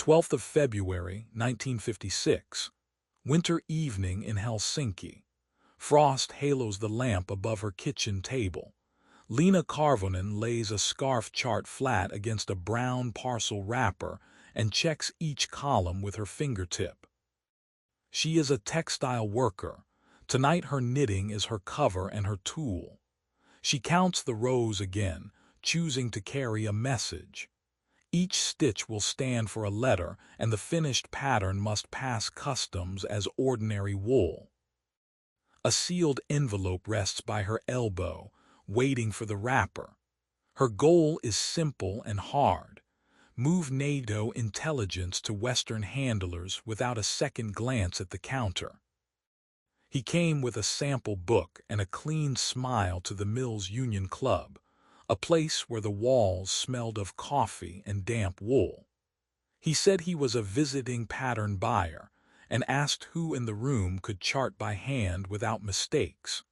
12th of February, 1956. Winter evening in Helsinki. Frost halos the lamp above her kitchen table. Leena Karvonen lays a scarf chart flat against a brown parcel wrapper and checks each column with her fingertip. She is a textile worker. Tonight her knitting is her cover and her tool. She counts the rows again, choosing to carry a message. Each stitch will stand for a letter, and the finished pattern must pass customs as ordinary wool. A sealed envelope rests by her elbow, waiting for the wrapper. Her goal is simple and hard. Move NATO intelligence to Western handlers without a second glance at the counter. He came with a sample book and a clean smile to the Mills Union Club, a place where the walls smelled of coffee and damp wool. He said he was a visiting pattern buyer and asked who in the room could chart by hand without mistakes.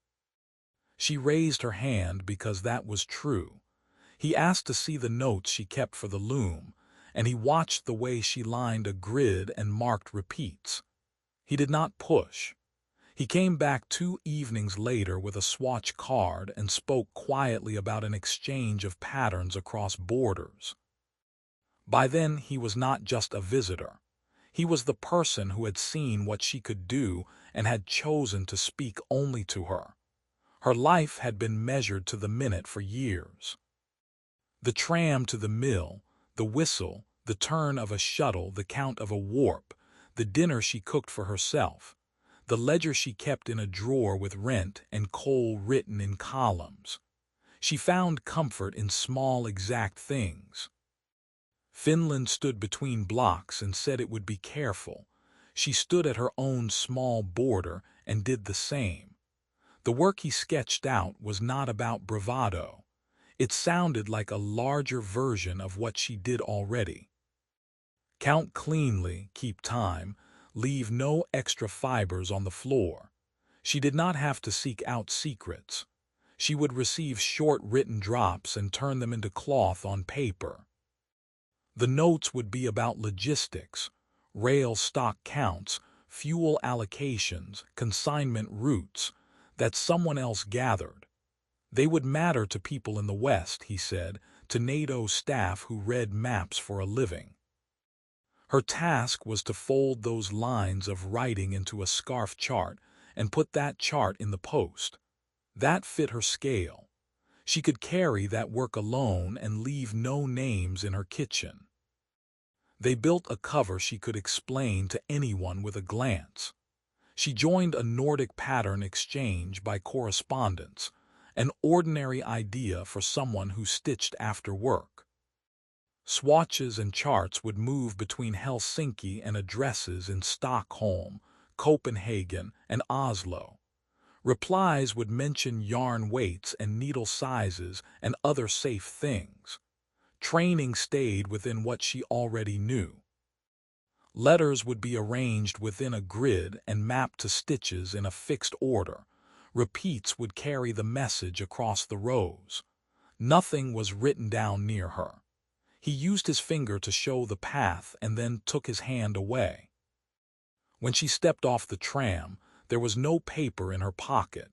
She raised her hand because that was true. He asked to see the notes she kept for the loom, and he watched the way she lined a grid and marked repeats. He did not push. He came back 2 evenings later with a swatch card and spoke quietly about an exchange of patterns across borders. By then he was not just a visitor. He was the person who had seen what she could do and had chosen to speak only to her. Her life had been measured to the minute for years. The tram to the mill, the whistle, the turn of a shuttle, the count of a warp, the dinner she cooked for herself, the ledger she kept in a drawer with rent and coal written in columns. She found comfort in small, exact things. Finland stood between blocks and said it would be careful. She stood at her own small border and did the same. The work he sketched out was not about bravado. It sounded like a larger version of what she did already. Count cleanly, keep time, leave no extra fibers on the floor. She did not have to seek out secrets. She would receive short written drops and turn them into cloth on paper. The notes would be about logistics, rail stock counts, fuel allocations, consignment routes, that someone else gathered. They would matter to people in the West, he said, to NATO staff who read maps for a living. Her task was to fold those lines of writing into a scarf chart and put that chart in the post. That fit her scale. She could carry that work alone and leave no names in her kitchen. They built a cover she could explain to anyone with a glance. She joined a Nordic pattern exchange by correspondence, an ordinary idea for someone who stitched after work. Swatches and charts would move between Helsinki and addresses in Stockholm, Copenhagen, and Oslo. Replies would mention yarn weights and needle sizes and other safe things. Training stayed within what she already knew. Letters would be arranged within a grid and mapped to stitches in a fixed order. Repeats would carry the message across the rows. Nothing was written down near her. He used his finger to show the path and then took his hand away. When she stepped off the tram, there was no paper in her pocket.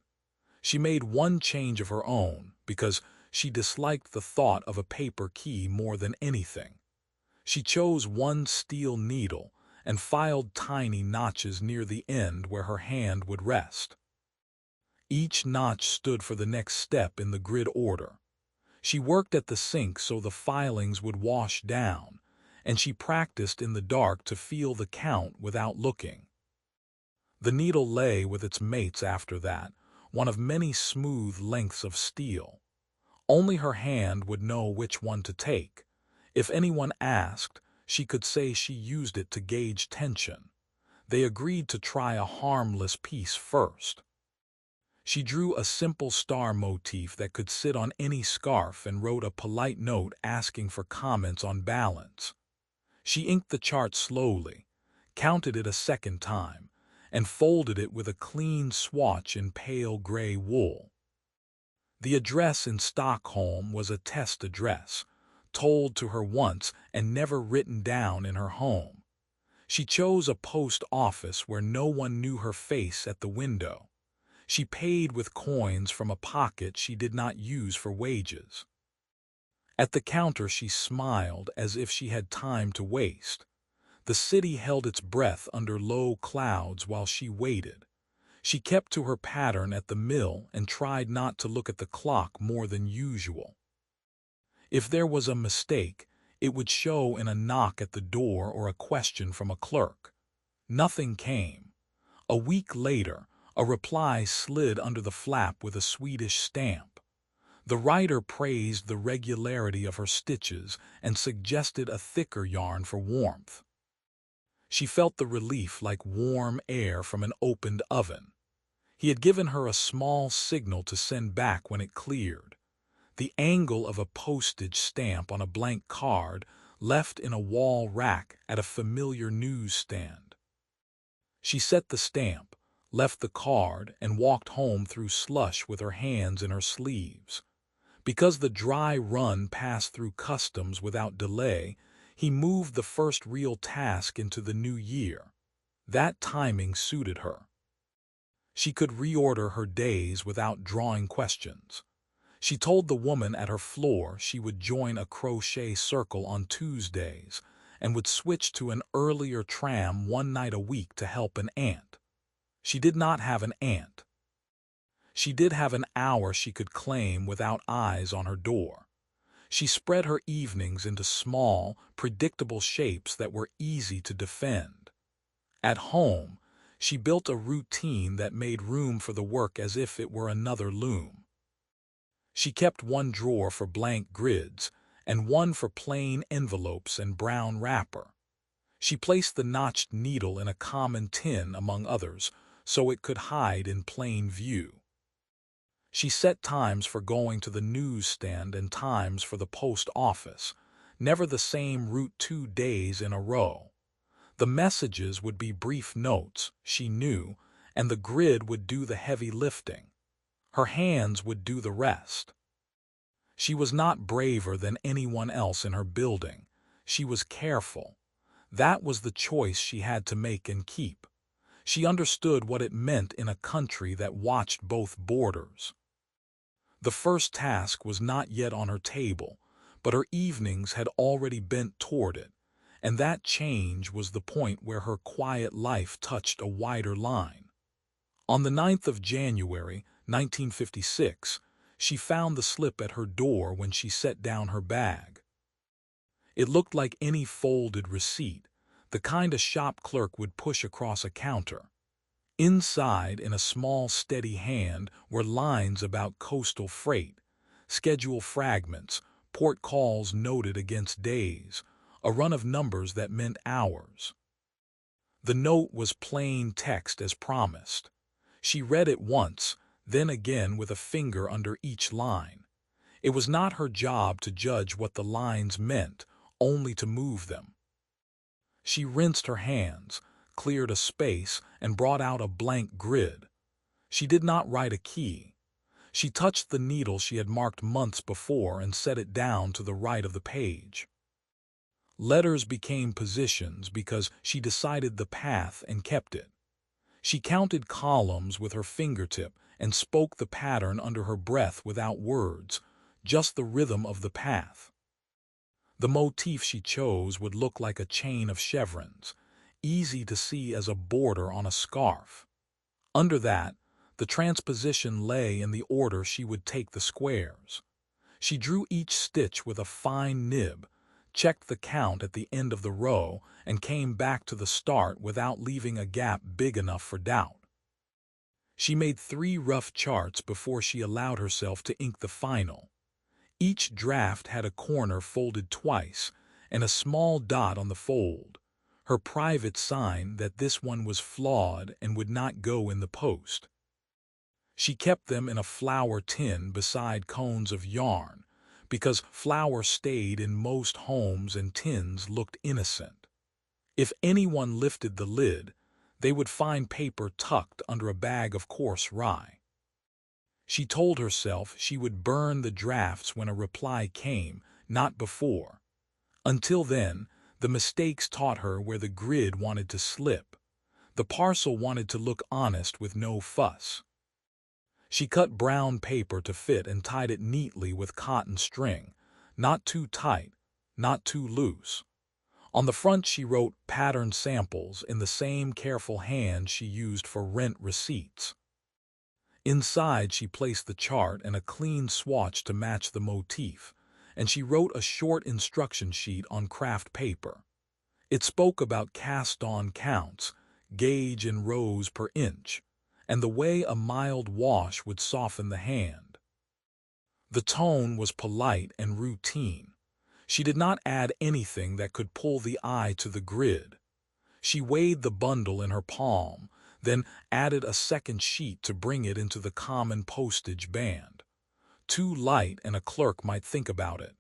She made one change of her own because she disliked the thought of a paper key more than anything. She chose one steel needle and filed tiny notches near the end where her hand would rest. Each notch stood for the next step in the grid order. She worked at the sink so the filings would wash down, and she practiced in the dark to feel the count without looking. The needle lay with its mates after that, one of many smooth lengths of steel. Only her hand would know which one to take. If anyone asked, she could say she used it to gauge tension. They agreed to try a harmless piece first. She drew a simple star motif that could sit on any scarf and wrote a polite note asking for comments on balance. She inked the chart slowly, counted it a second time, and folded it with a clean swatch in pale gray wool. The address in Stockholm was a test address, told to her once and never written down in her home. She chose a post office where no one knew her face at the window. She paid with coins from a pocket she did not use for wages. At the counter she smiled as if she had time to waste. The city held its breath under low clouds while she waited. She kept to her pattern at the mill and tried not to look at the clock more than usual. If there was a mistake, it would show in a knock at the door or a question from a clerk. Nothing came. A week later, a reply slid under the flap with a Swedish stamp. The writer praised the regularity of her stitches and suggested a thicker yarn for warmth. She felt the relief like warm air from an opened oven. He had given her a small signal to send back when it cleared. The angle of a postage stamp on a blank card left in a wall rack at a familiar newsstand. She set the stamp, left the card, and walked home through slush with her hands in her sleeves. Because the dry run passed through customs without delay, he moved the first real task into the new year. That timing suited her. She could reorder her days without drawing questions. She told the woman at her floor she would join a crochet circle on Tuesdays and would switch to an earlier tram one night a week to help an aunt. She did not have an aunt. She did have an hour she could claim without eyes on her door. She spread her evenings into small, predictable shapes that were easy to defend. At home, she built a routine that made room for the work as if it were another loom. She kept one drawer for blank grids and one for plain envelopes and brown wrapper. She placed the notched needle in a common tin among others so it could hide in plain view. She set times for going to the newsstand and times for the post office, never the same route 2 days in a row. The messages would be brief notes, she knew, and the grid would do the heavy lifting. Her hands would do the rest. She was not braver than anyone else in her building. She was careful. That was the choice she had to make and keep. She understood what it meant in a country that watched both borders. The first task was not yet on her table, but her evenings had already bent toward it, and that change was the point where her quiet life touched a wider line. On the 9th of January, 1956, she found the slip at her door when she set down her bag. It looked like any folded receipt, the kind a shop clerk would push across a counter. Inside, in a small, steady hand, were lines about coastal freight, schedule fragments, port calls noted against days, a run of numbers that meant hours. The note was plain text as promised. She read it once, then again with a finger under each line. It was not her job to judge what the lines meant, only to move them. She rinsed her hands, cleared a space, and brought out a blank grid. She did not write a key. She touched the needle she had marked months before and set it down to the right of the page. Letters became positions because she decided the path and kept it. She counted columns with her fingertip and spoke the pattern under her breath without words, just the rhythm of the path. The motif she chose would look like a chain of chevrons, easy to see as a border on a scarf. Under that, the transposition lay in the order she would take the squares. She drew each stitch with a fine nib, checked the count at the end of the row, and came back to the start without leaving a gap big enough for doubt. She made 3 rough charts before she allowed herself to ink the final. Each draft had a corner folded twice and a small dot on the fold, her private sign that this one was flawed and would not go in the post. She kept them in a flour tin beside cones of yarn, because flour stayed in most homes and tins looked innocent. If anyone lifted the lid, they would find paper tucked under a bag of coarse rye. She told herself she would burn the drafts when a reply came, not before. Until then, the mistakes taught her where the grid wanted to slip. The parcel wanted to look honest with no fuss. She cut brown paper to fit and tied it neatly with cotton string, not too tight, not too loose. On the front she wrote pattern samples in the same careful hand she used for rent receipts. Inside she placed the chart and a clean swatch to match the motif, and she wrote a short instruction sheet on craft paper. It spoke about cast-on counts, gauge in rows per inch, and the way a mild wash would soften the hand. The tone was polite and routine. She did not add anything that could pull the eye to the grid. She weighed the bundle in her palm, then added a second sheet to bring it into the common postage band. Too light and a clerk might think about it.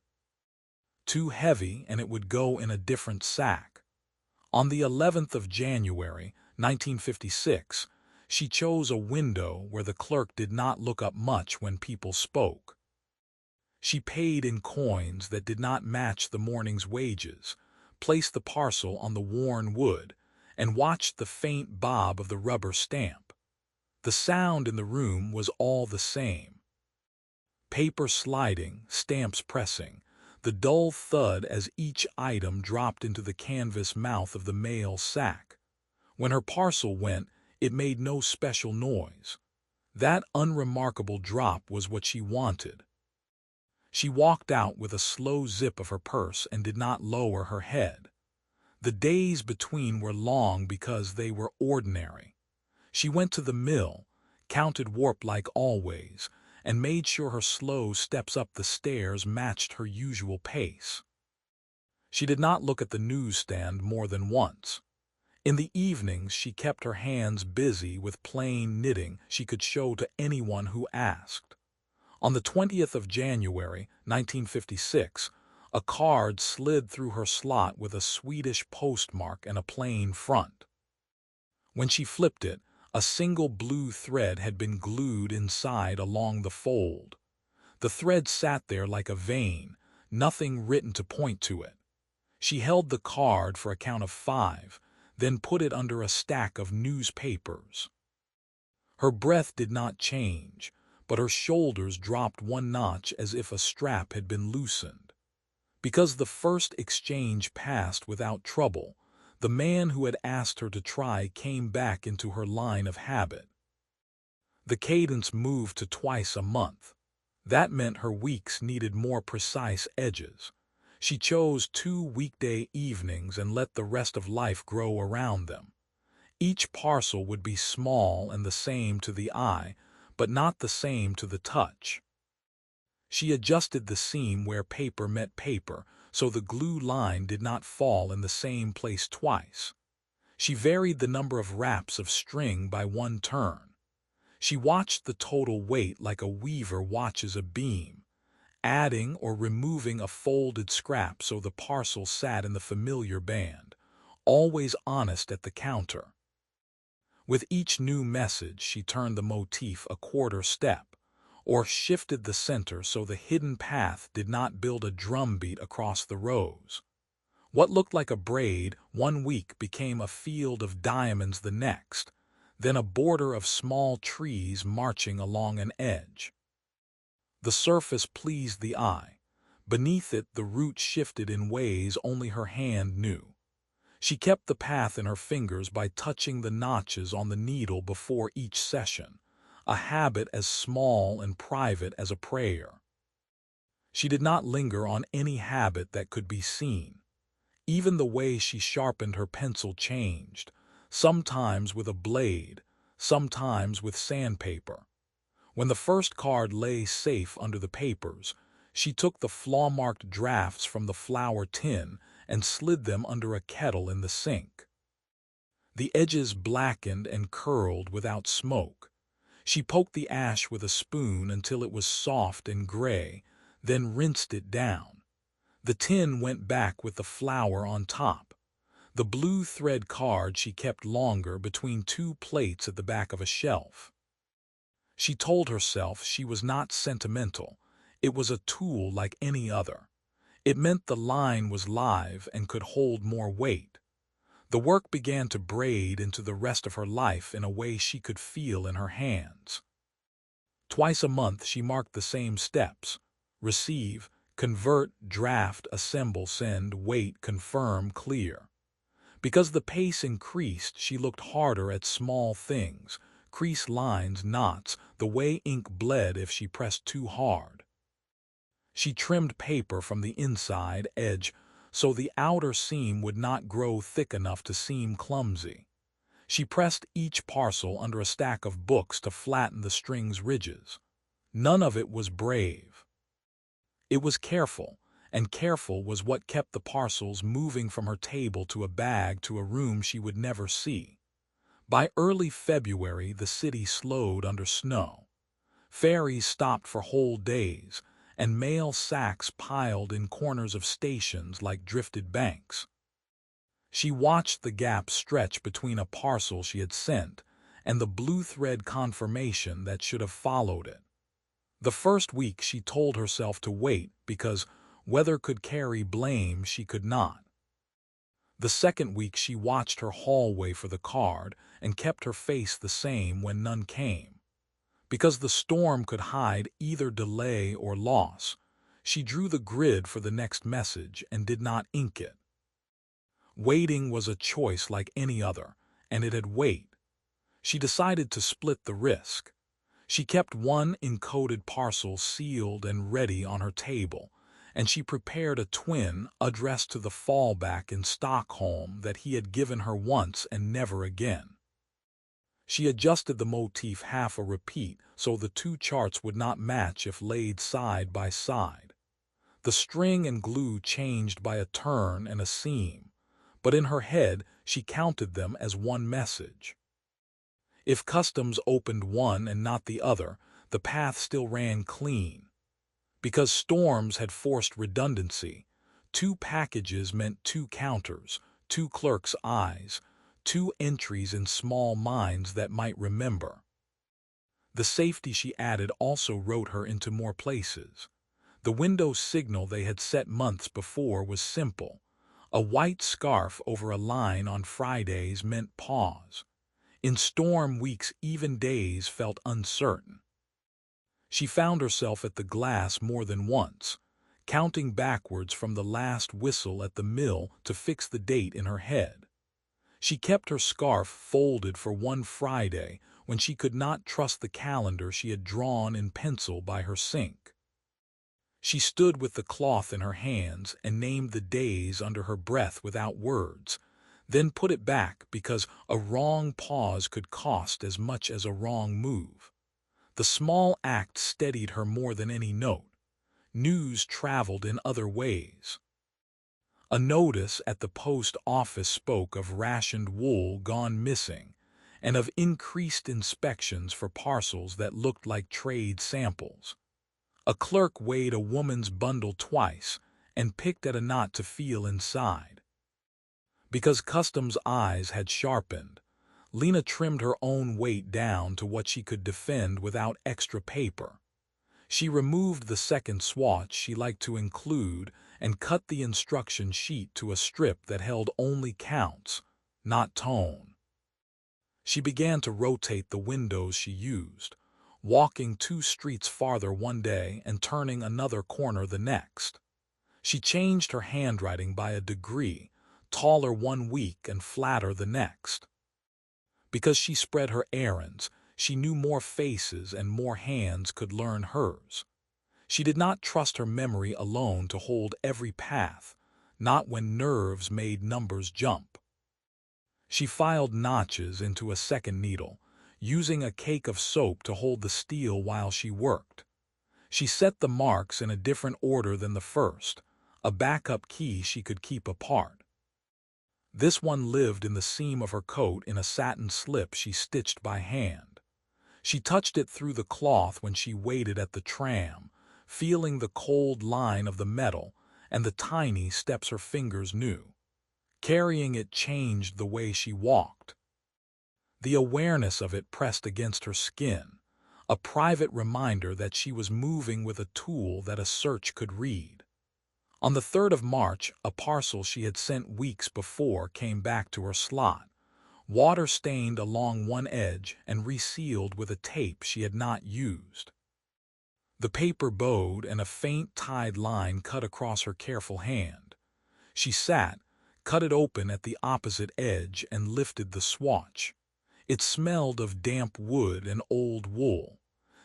Too heavy and it would go in a different sack. On the 11th of January, 1956, she chose a window where the clerk did not look up much when people spoke. She paid in coins that did not match the morning's wages, placed the parcel on the worn wood, and watched the faint bob of the rubber stamp. The sound in the room was all the same. Paper sliding, stamps pressing, the dull thud as each item dropped into the canvas mouth of the mail sack. When her parcel went, it made no special noise. That unremarkable drop was what she wanted. She walked out with a slow zip of her purse and did not lower her head. The days between were long because they were ordinary. She went to the mill, counted warp like always, and made sure her slow steps up the stairs matched her usual pace. She did not look at the newsstand more than once. In the evenings she kept her hands busy with plain knitting she could show to anyone who asked. On the 20th of January, 1956, a card slid through her slot with a Swedish postmark and a plain front. When she flipped it, a single blue thread had been glued inside along the fold. The thread sat there like a vein, nothing written to point to it. She held the card for a count of 5, then put it under a stack of newspapers. Her breath did not change, but her shoulders dropped one notch as if a strap had been loosened. Because the first exchange passed without trouble, the man who had asked her to try came back into her line of habit. The cadence moved to twice a month. That meant her weeks needed more precise edges. She chose 2 weekday evenings and let the rest of life grow around them. Each parcel would be small and the same to the eye, but not the same to the touch. She adjusted the seam where paper met paper, so the glue line did not fall in the same place twice. She varied the number of wraps of string by 1 turn. She watched the total weight like a weaver watches a beam, adding or removing a folded scrap so the parcel sat in the familiar band, always honest at the counter. With each new message, she turned the motif a quarter step, or shifted the center so the hidden path did not build a drumbeat across the rows. What looked like a braid 1 week became a field of diamonds the next, then a border of small trees marching along an edge. The surface pleased the eye. Beneath it, the roots shifted in ways only her hand knew. She kept the path in her fingers by touching the notches on the needle before each session, a habit as small and private as a prayer. She did not linger on any habit that could be seen. Even the way she sharpened her pencil changed, sometimes with a blade, sometimes with sandpaper. When the first card lay safe under the papers, she took the flaw-marked drafts from the flour tin and slid them under a kettle in the sink. The edges blackened and curled without smoke. She poked the ash with a spoon until it was soft and gray, then rinsed it down. The tin went back with the flour on top. The blue thread card she kept longer between 2 plates at the back of a shelf. She told herself she was not sentimental. It was a tool like any other. It meant the line was live and could hold more weight. The work began to braid into the rest of her life in a way she could feel in her hands. Twice a month she marked the same steps: receive, convert, draft, assemble, send, wait, confirm, clear. Because the pace increased, she looked harder at small things: crease lines, knots, the way ink bled if she pressed too hard. She trimmed paper from the inside edge so the outer seam would not grow thick enough to seem clumsy. She pressed each parcel under a stack of books to flatten the string's ridges. None of it was brave. It was careful, and careful was what kept the parcels moving from her table to a bag to a room she would never see. By early February, the city slowed under snow. Ferries stopped for whole days, and mail sacks piled in corners of stations like drifted banks. She watched the gap stretch between a parcel she had sent and the blue thread confirmation that should have followed it. The first week she told herself to wait because weather could carry blame she could not. The second week she watched her hallway for the card and kept her face the same when none came. Because the storm could hide either delay or loss, she drew the grid for the next message and did not ink it. Waiting was a choice like any other, and it had weight. She decided to split the risk. She kept one encoded parcel sealed and ready on her table, and she prepared a twin addressed to the fallback in Stockholm that he had given her once and never again. She adjusted the motif half a repeat so the two charts would not match if laid side by side. The string and glue changed by a turn and a seam, but in her head she counted them as one message. If customs opened one and not the other, the path still ran clean. Because storms had forced redundancy, 2 packages meant 2 counters, 2 clerks' eyes, 2 entries in small minds that might remember. The safety she added also wrote her into more places. The window signal they had set months before was simple. A white scarf over a line on Fridays meant pause. In storm weeks, even days felt uncertain. She found herself at the glass more than once, counting backwards from the last whistle at the mill to fix the date in her head. She kept her scarf folded for one Friday when she could not trust the calendar she had drawn in pencil by her sink. She stood with the cloth in her hands and named the days under her breath without words, then put it back because a wrong pause could cost as much as a wrong move. The small act steadied her more than any note. News traveled in other ways. A notice at the post office spoke of rationed wool gone missing and of increased inspections for parcels that looked like trade samples. A clerk weighed a woman's bundle twice and picked at a knot to feel inside. Because customs' eyes had sharpened, Leena trimmed her own weight down to what she could defend without extra paper. She removed the second swatch she liked to include and cut the instruction sheet to a strip that held only counts, not tone. She began to rotate the windows she used, walking 2 streets farther one day and turning another corner the next. She changed her handwriting by a degree, taller one week and flatter the next. Because she spread her errands, she knew more faces and more hands could learn hers. She did not trust her memory alone to hold every path, not when nerves made numbers jump. She filed notches into a second needle, using a cake of soap to hold the steel while she worked. She set the marks in a different order than the first, a backup key she could keep apart. This one lived in the seam of her coat in a satin slip she stitched by hand. She touched it through the cloth when she waited at the tram, feeling the cold line of the metal and the tiny steps her fingers knew. Carrying it changed the way she walked. The awareness of it pressed against her skin, a private reminder that she was moving with a tool that a search could read. On the 3rd of March, a parcel she had sent weeks before came back to her slot, water-stained along one edge and resealed with a tape she had not used. The paper bowed and a faint tied line cut across her careful hand. She sat, cut it open at the opposite edge and lifted the swatch. It smelled of damp wood and old wool.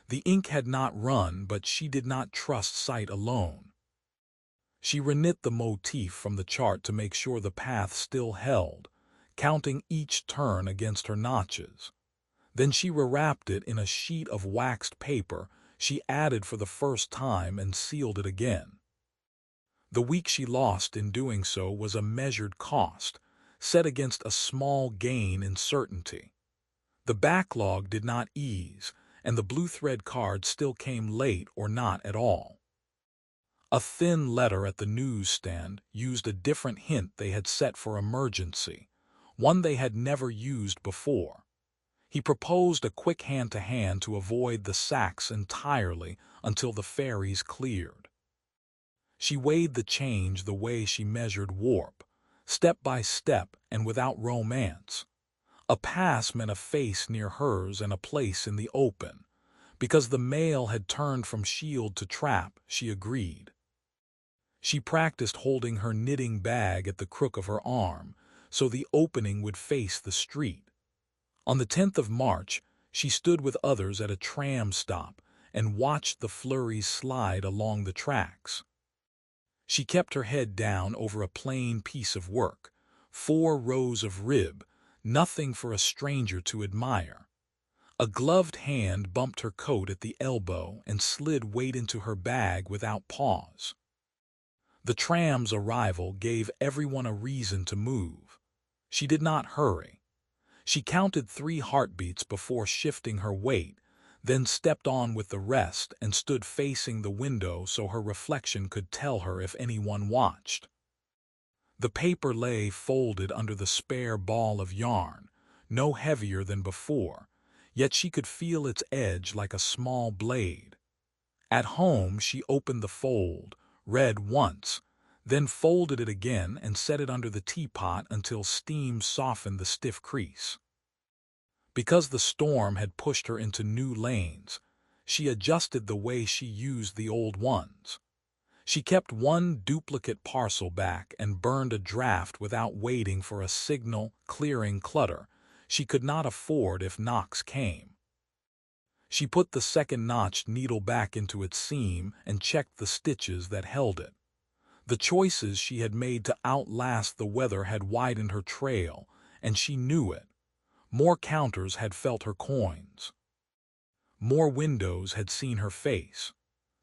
The ink had not run, but she did not trust sight alone. She reknit the motif from the chart to make sure the path still held, counting each turn against her notches. Then she rewrapped it in a sheet of waxed paper she added for the first time and sealed it again. The week she lost in doing so was a measured cost, set against a small gain in certainty. The backlog did not ease, and the blue thread card still came late or not at all. A thin letter at the newsstand used a different hint they had set for emergency, one they had never used before. He proposed a quick hand-to-hand to avoid the sacks entirely until the ferries cleared. She weighed the change the way she measured warp, step by step and without romance. A pass meant a face near hers and a place in the open. Because the mail had turned from shield to trap, she agreed. She practiced holding her knitting bag at the crook of her arm, so the opening would face the street. On the 10th of March, she stood with others at a tram stop and watched the flurries slide along the tracks. She kept her head down over a plain piece of work, 4 rows of rib, nothing for a stranger to admire. A gloved hand bumped her coat at the elbow and slid weight into her bag without pause. The tram's arrival gave everyone a reason to move. She did not hurry. She counted 3 heartbeats before shifting her weight, then stepped on with the rest and stood facing the window so her reflection could tell her if anyone watched. The paper lay folded under the spare ball of yarn, no heavier than before, yet she could feel its edge like a small blade. At home, she opened the fold, read once, then folded it again and set it under the teapot until steam softened the stiff crease. Because the storm had pushed her into new lanes, she adjusted the way she used the old ones. She kept one duplicate parcel back and burned a draft without waiting for a signal, clearing clutter she could not afford if knocks came. She put the second notched needle back into its seam and checked the stitches that held it. The choices she had made to outlast the weather had widened her trail, and she knew it. More counters had felt her coins. More windows had seen her face.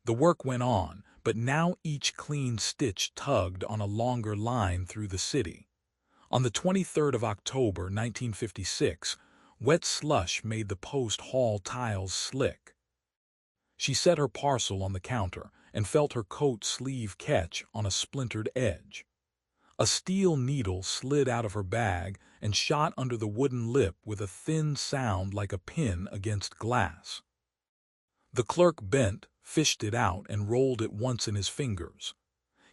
The work went on, but now each clean stitch tugged on a longer line through the city. On the 23rd of October, 1956, wet slush made the post hall tiles slick. She set her parcel on the counter and felt her coat sleeve catch on a splintered edge. A steel needle slid out of her bag and shot under the wooden lip with a thin sound like a pin against glass. The clerk bent, fished it out, and rolled it once in his fingers.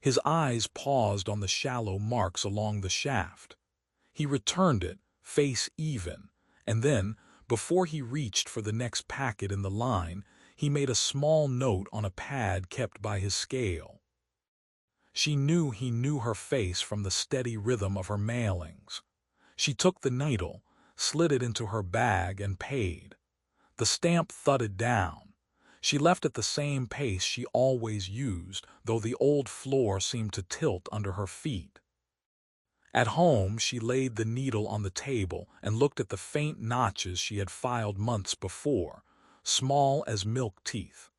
His eyes paused on the shallow marks along the shaft. He returned it, face even, and then, before he reached for the next packet in the line, he made a small note on a pad kept by his scale. She knew he knew her face from the steady rhythm of her mailings. She took the needle, slid it into her bag, and paid. The stamp thudded down. She left at the same pace she always used, though the old floor seemed to tilt under her feet. At home, she laid the needle on the table and looked at the faint notches she had filed months before, small as milk teeth.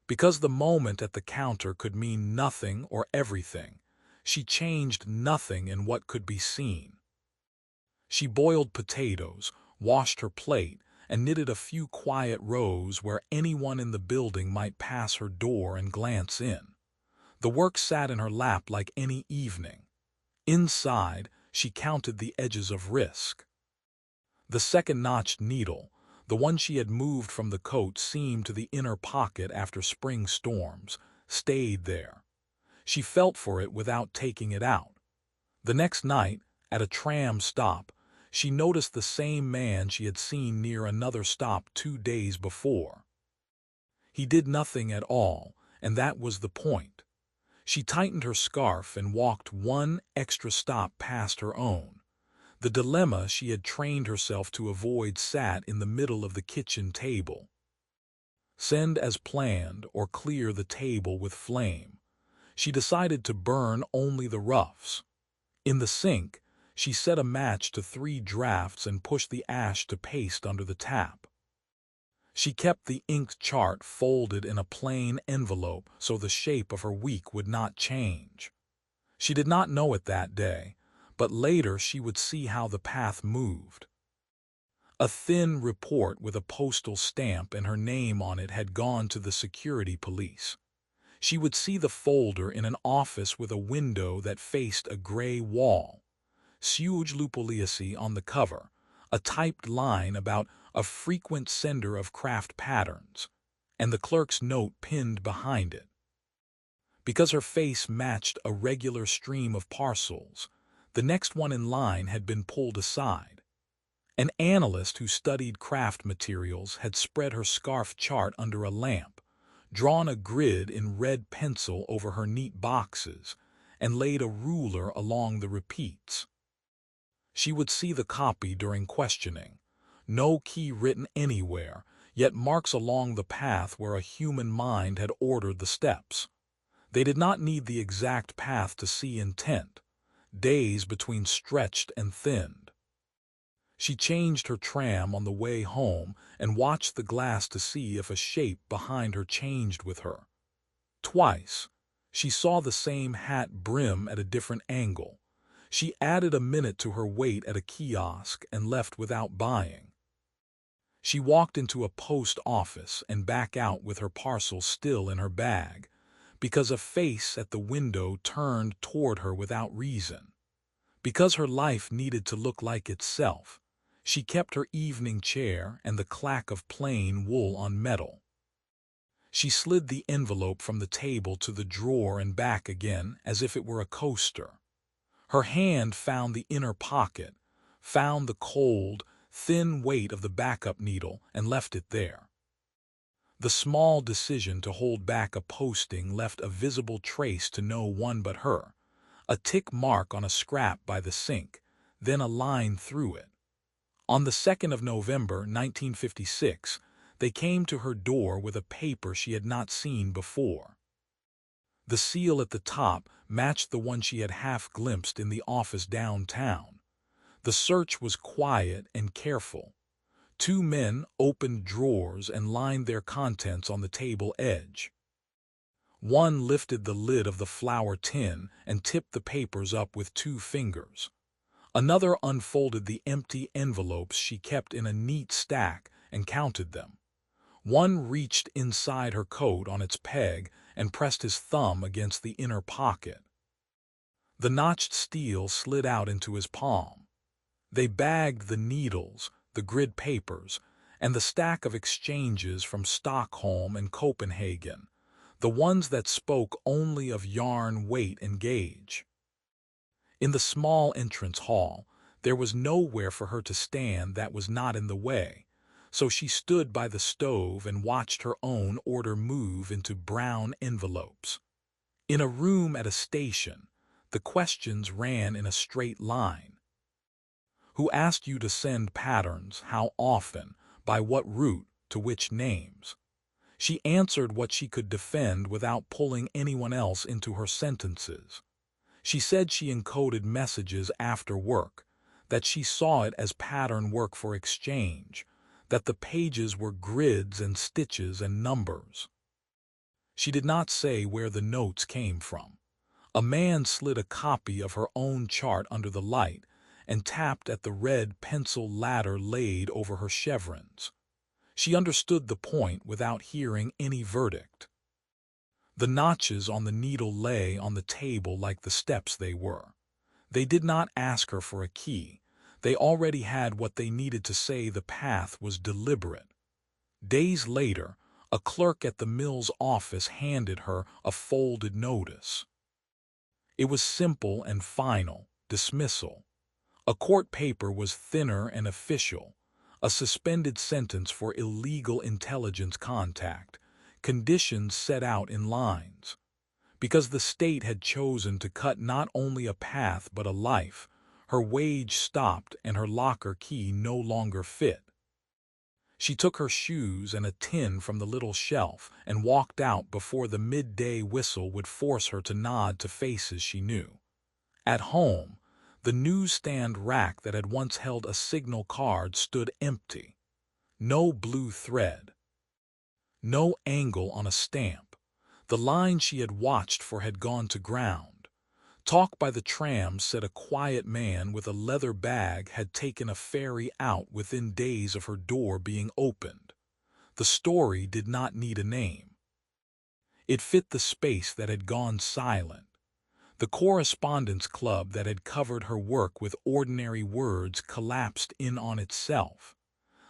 Because the moment at the counter could mean nothing or everything, she changed nothing in what could be seen. She boiled potatoes, washed her plate, and knitted a few quiet rows where anyone in the building might pass her door and glance in. The work sat in her lap like any evening. Inside, she counted the edges of risk. The second notched needle, the one she had moved from the coat seam to the inner pocket after spring storms, stayed there. She felt for it without taking it out. The next night, at a tram stop, she noticed the same man she had seen near another stop 2 days before. He did nothing at all, and that was the point. She tightened her scarf and walked one extra stop past her own. The dilemma she had trained herself to avoid sat in the middle of the kitchen table. Send as planned or clear the table with flame. She decided to burn only the roughs. In the sink, she set a match to 3 drafts and pushed the ash to paste under the tap. She kept the inked chart folded in a plain envelope so the shape of her week would not change. She did not know it that day, but later she would see how the path moved. A thin report with a postal stamp and her name on it had gone to the security police. She would see the folder in an office with a window that faced a gray wall. Suojelupoliisi on the cover, a typed line about a frequent sender of craft patterns, and the clerk's note pinned behind it. Because her face matched a regular stream of parcels, the next one in line had been pulled aside. An analyst who studied craft materials had spread her scarf chart under a lamp, drawn a grid in red pencil over her neat boxes, and laid a ruler along the repeats. She would see the copy during questioning. No key written anywhere, yet marks along the path where a human mind had ordered the steps. They did not need the exact path to see intent. Days between stretched and thinned. She changed her tram on the way home and watched the glass to see if a shape behind her changed with her. Twice, she saw the same hat brim at a different angle. She added a minute to her wait at a kiosk and left without buying. She walked into a post office and back out with her parcel still in her bag, because a face at the window turned toward her without reason. Because her life needed to look like itself, she kept her evening chair and the clack of plain wool on metal. She slid the envelope from the table to the drawer and back again as if it were a coaster. Her hand found the inner pocket, found the cold, thin weight of the backup needle, and left it there. The small decision to hold back a posting left a visible trace to no one but her. A tick mark on a scrap by the sink, then a line through it. On the 2nd of November, 1956, they came to her door with a paper she had not seen before. The seal at the top matched the one she had half glimpsed in the office downtown. The search was quiet and careful. 2 men opened drawers and lined their contents on the table edge. One lifted the lid of the flour tin and tipped the papers up with 2 fingers. Another unfolded the empty envelopes she kept in a neat stack and counted them. One reached inside her coat on its peg and pressed his thumb against the inner pocket. The notched steel slid out into his palm. They bagged the needles, the grid papers, and the stack of exchanges from Stockholm and Copenhagen, the ones that spoke only of yarn, weight, and gauge. In the small entrance hall, there was nowhere for her to stand that was not in the way, so she stood by the stove and watched her own order move into brown envelopes. In a room at a station, the questions ran in a straight line. Who asked you to send patterns, how often, by what route, to which names? She answered what she could defend without pulling anyone else into her sentences. She said she encoded messages after work, that she saw it as pattern work for exchange, that the pages were grids and stitches and numbers. She did not say where the notes came from. A man slid a copy of her own chart under the light and tapped at the red pencil ladder laid over her chevrons. She understood the point without hearing any verdict. The notches on the needle lay on the table like the steps they were. They did not ask her for a key. They already had what they needed to say the path was deliberate. Days later, a clerk at the mill's office handed her a folded notice. It was simple and final, dismissal. A court paper was thinner and official, a suspended sentence for illegal intelligence contact, conditions set out in lines. Because the state had chosen to cut not only a path but a life, her wage stopped and her locker key no longer fit. She took her shoes and a tin from the little shelf and walked out before the midday whistle would force her to nod to faces she knew. At home, the newsstand rack that had once held a signal card stood empty. No blue thread. No angle on a stamp. The line she had watched for had gone to ground. Talk by the tram said a quiet man with a leather bag had taken a ferry out within days of her door being opened. The story did not need a name. It fit the space that had gone silent. The correspondence club that had covered her work with ordinary words collapsed in on itself.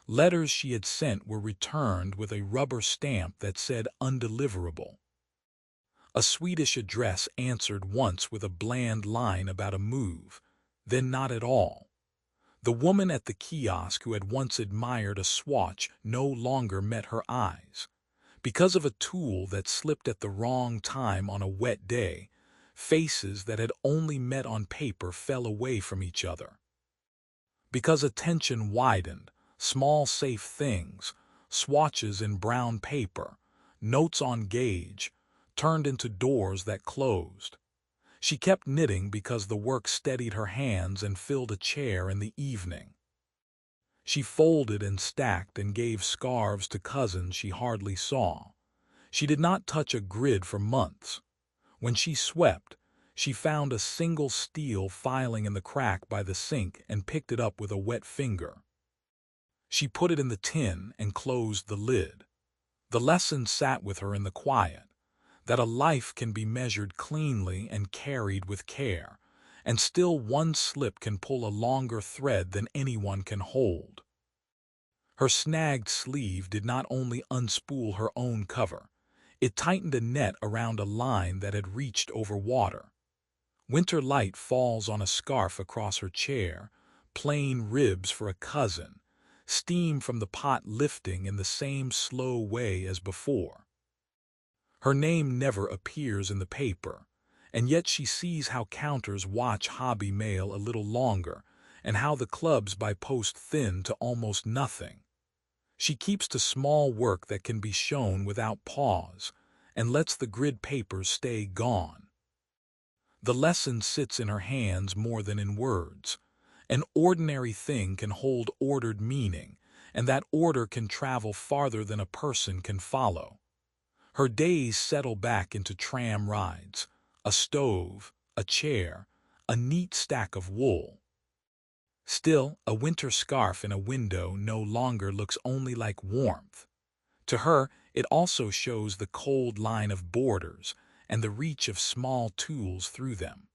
Letters she had sent were returned with a rubber stamp that said undeliverable. A Swedish address answered once with a bland line about a move, then not at all. The woman at the kiosk who had once admired a swatch no longer met her eyes. Because of a tool that slipped at the wrong time on a wet day, faces that had only met on paper fell away from each other. Because attention widened, small safe things, swatches in brown paper, notes on gauge, turned into doors that closed. She kept knitting because the work steadied her hands and filled a chair in the evening. She folded and stacked and gave scarves to cousins she hardly saw. She did not touch a grid for months. When she swept, she found a single steel filing in the crack by the sink and picked it up with a wet finger. She put it in the tin and closed the lid. The lesson sat with her in the quiet, that a life can be measured cleanly and carried with care, and still one slip can pull a longer thread than anyone can hold. Her snagged sleeve did not only unspool her own cover, it tightened a net around a line that had reached over water. Winter light falls on a scarf across her chair, plain ribs for a cousin, steam from the pot lifting in the same slow way as before. Her name never appears in the paper, and yet she sees how counters watch hobby mail a little longer, and how the clubs by post thin to almost nothing. She keeps to small work that can be shown without pause, and lets the grid papers stay gone. The lesson sits in her hands more than in words. An ordinary thing can hold ordered meaning, and that order can travel farther than a person can follow. Her days settle back into tram rides, a stove, a chair, a neat stack of wool. Still, a winter scarf in a window no longer looks only like warmth. To her, it also shows the cold line of borders and the reach of small tools through them.